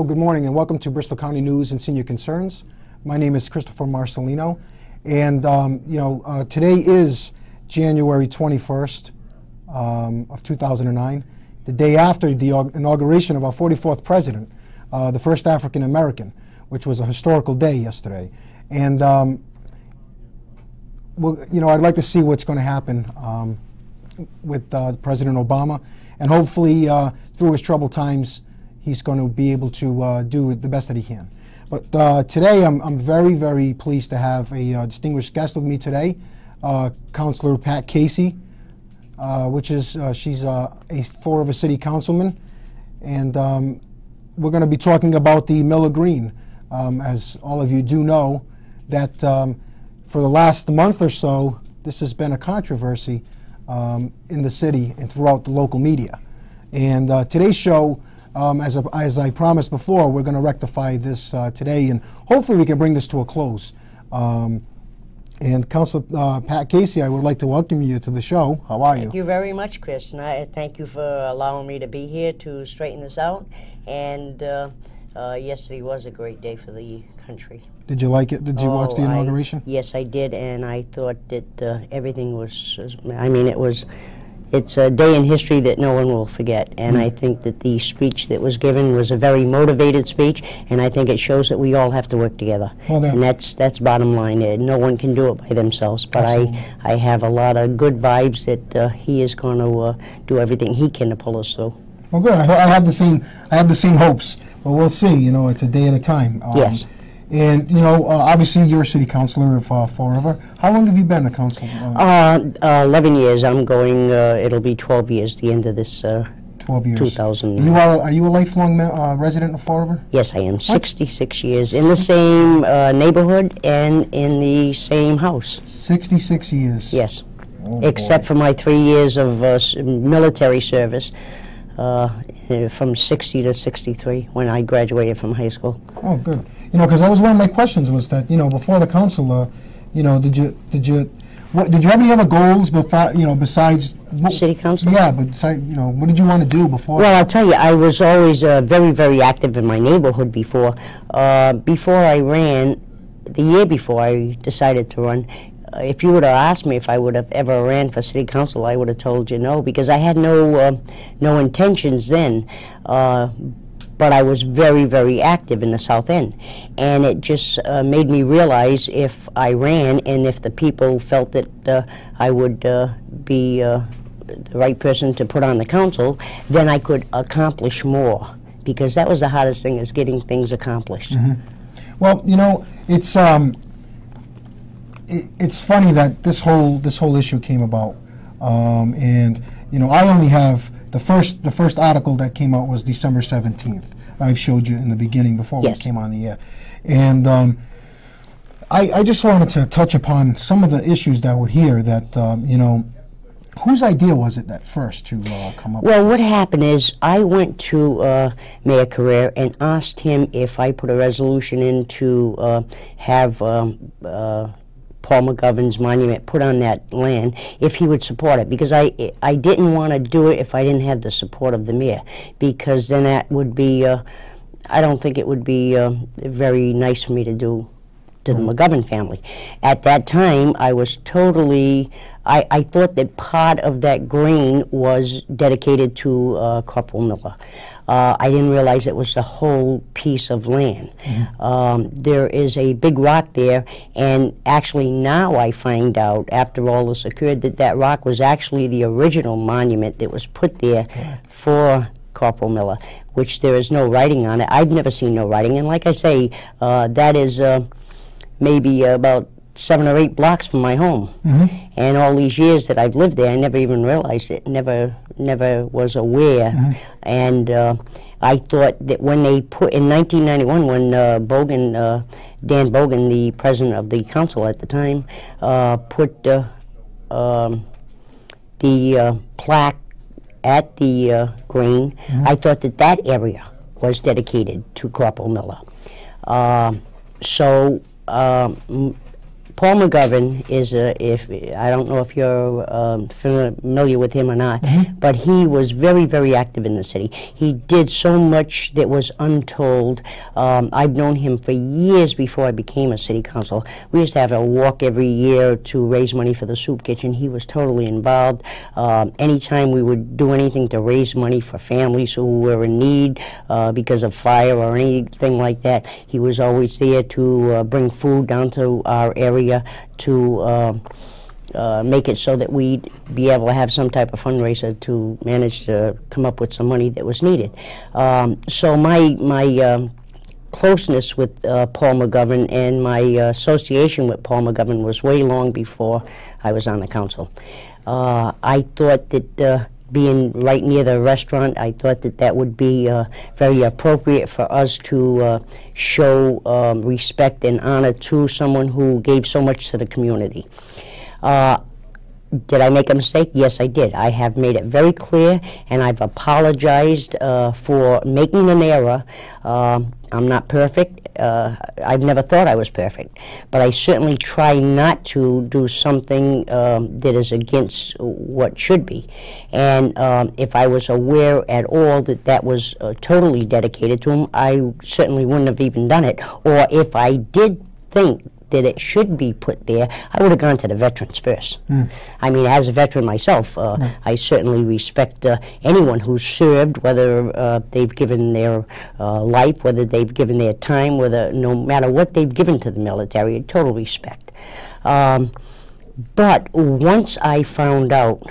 good morning and welcome to Bristol County News and Senior Concerns. My name is Christopher Marcelino, and today is January 21st of 2009, the day after the inauguration of our 44th president, the first African American, which was a historical day yesterday. And I'd like to see what's going to happen with President Obama, and hopefully through his troubled times, he's going to be able to do the best that he can. But today, I'm very, very pleased to have a distinguished guest with me today, Councilor Pat Casey, she's a Fall River City Councilman, and we're going to be talking about the Miller Green. As all of you do know, that for the last month or so, this has been a controversy in the city and throughout the local media. And today's show, as I promised before, we're going to rectify this today, and hopefully we can bring this to a close. And Councilor Pat Casey, I would like to welcome you to the show. How are you? Thank you very much, Chris, and I thank you for allowing me to be here to straighten this out. And yesterday was a great day for the country. Did you like it? Did you watch the inauguration? Yes, I did, and I thought that everything was, it's a day in history that no one will forget, and I think that the speech that was given was a very motivated speech, and I think it shows that we all have to work together. Well, and that's bottom line. No one can do it by themselves, but I have a lot of good vibes that he is going to do everything he can to pull us through. Well, good. I have the same hopes, but we'll see. It's a day at a time. Yes. And, obviously you're a city councilor of Fall River. How long have you been a councilor? 11 years. I'm going, it'll be 12 years, the end of this 12 years. 2000. Are you a lifelong resident of Fall River? Yes, I am. 66 years in the same neighborhood and in the same house. 66 years? Yes. Oh, except for my 3 years of military service. From 60 to 63 when I graduated from high school. Oh, good. Because that was one of my questions, was that before the council, did you have any other goals besides city council? Yeah, but besides, what did you want to do before? Well, I'll tell you, I was always very, very active in my neighborhood before. Before I ran, the year before I decided to run, if you would have asked me if I would have ever ran for city council, I would have told you no, because I had no intentions then. But I was very, very active in the South End, and it just made me realize if I ran and if the people felt that I would be the right person to put on the council, then I could accomplish more, because that was the hardest thing, is getting things accomplished. Mm-hmm. Well, it's funny that this whole issue came about, and I only have the first article that came out was December 17th. I've showed you in the beginning before we came on the air, and I just wanted to touch upon some of the issues that were here. That whose idea was it that first to come up? Well, what happened is I went to Mayor Carrere and asked him if I put a resolution in to have Paul McGovern's monument put on that land, if he would support it, because I didn't want to do it if I didn't have the support of the mayor, because then that would be, I don't think it would be very nice for me to do to the McGovern family. At that time, I was totally, I thought that part of that green was dedicated to Corporal Miller. I didn't realize it was the whole piece of land. Mm-hmm. There is a big rock there, and actually now I find out, after all this occurred, that that rock was actually the original monument that was put there for Corporal Miller, which there is no writing on it. I've never seen no writing, and like I say, that is maybe about 7 or 8 blocks from my home. Mm-hmm. And all these years that I've lived there, I never even realized it, never was aware. Mm-hmm. And I thought that when they put, in 1991, when Dan Bogan, the president of the council at the time, put the plaque at the green, mm-hmm. I thought that that area was dedicated to Corporal Miller. Paul McGovern is I don't know if you're familiar with him or not, but he was very, very active in the city. He did so much that was untold. I've known him for years before I became a city council. We used to have a walk every year to raise money for the soup kitchen. He was totally involved. Anytime we would do anything to raise money for families who were in need because of fire or anything like that, he was always there to bring food down to our area to make it so that we'd be able to have some type of fundraiser to manage to come up with some money that was needed. So my closeness with Paul McGovern and my association with Paul McGovern was way long before I was on the council. I thought that being right near the restaurant, I thought that that would be very appropriate for us to show respect and honor to someone who gave so much to the community. Did I make a mistake? Yes, I did. I have made it very clear, and I've apologized for making an error. I'm not perfect. I've never thought I was perfect, but I certainly try not to do something that is against what should be. And if I was aware at all that that was totally dedicated to him, I certainly wouldn't have even done it. Or if I did think that it should be put there, I would have gone to the veterans first. I mean, as a veteran myself, I certainly respect anyone who's served, whether they've given their life, whether they've given their time, whether no matter what they've given to the military, total respect. But once I found out,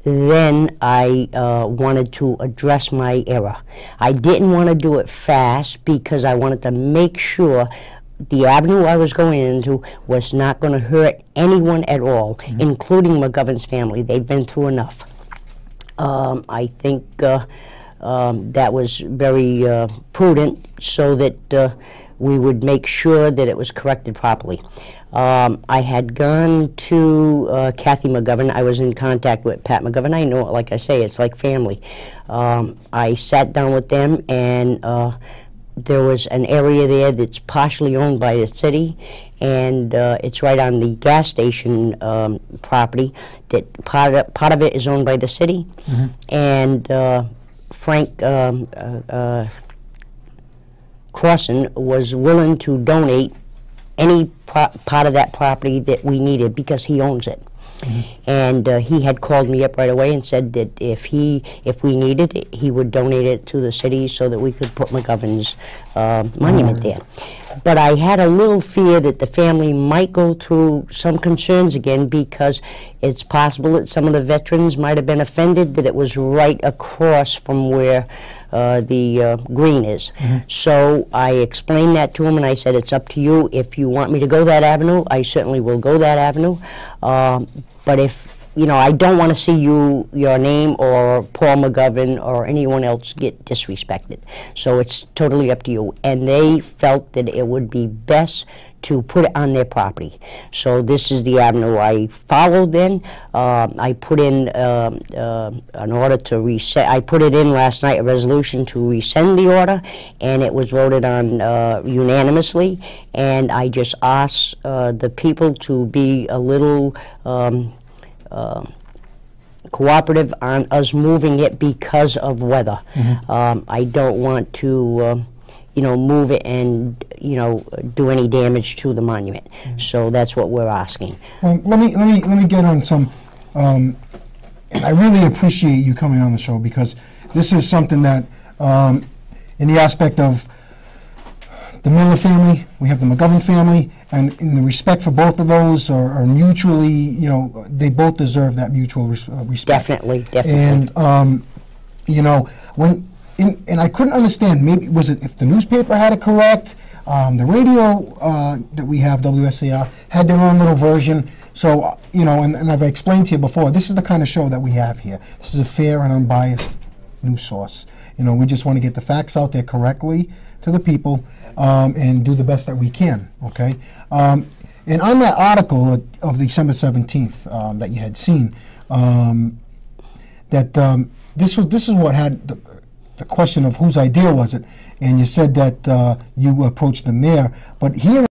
then I wanted to address my error. I didn't want to do it fast because I wanted to make sure the avenue I was going into was not going to hurt anyone at all, including McGovern's family. They've been through enough. I think that was very prudent so that we would make sure that it was corrected properly. I had gone to Kathy McGovern. I was in contact with Pat McGovern. I know, like I say, it's like family. I sat down with them, and there was an area there that's partially owned by the city, and it's right on the gas station property. That part of it is owned by the city, and Frank Crossan was willing to donate any part of that property that we needed because he owns it. And he had called me up right away and said that if we needed it, he would donate it to the city so that we could put McGovern's monument there. But I had a little fear that the family might go through some concerns again, because it's possible that some of the veterans might have been offended that it was right across from where the green is. So I explained that to him, and I said, it's up to you. If you want me to go that avenue, I certainly will go that avenue. But if, you know, I don't want to see your name or Paul McGovern or anyone else get disrespected. So it's totally up to you. And they felt that it would be best to put it on their property. So this is the avenue I followed then. I put in an order to reset. I put it in last night, a resolution to rescind the order, and it was voted on unanimously. And I just asked the people to be a little cooperative on us moving it because of weather. I don't want to you know, move it and, you know, do any damage to the monument. So that's what we're asking. Well, let me get on some. And I really appreciate you coming on the show, because this is something that, in the aspect of the Miller family, we have the McGovern family, and in the respect for both of those are mutually, you know, they both deserve that mutual respect. Definitely, definitely. And you know, and I couldn't understand, maybe, was it if the newspaper had it correct, the radio that we have, WSAR, had their own little version. So, you know, and I've explained to you before, this is the kind of show that we have here. This is a fair and unbiased news source. You know, we just want to get the facts out there correctly to the people, and do the best that we can, okay? And on that article of December 17th that you had seen, that this is what had the question of whose idea was it, and you said that you approached the mayor, but here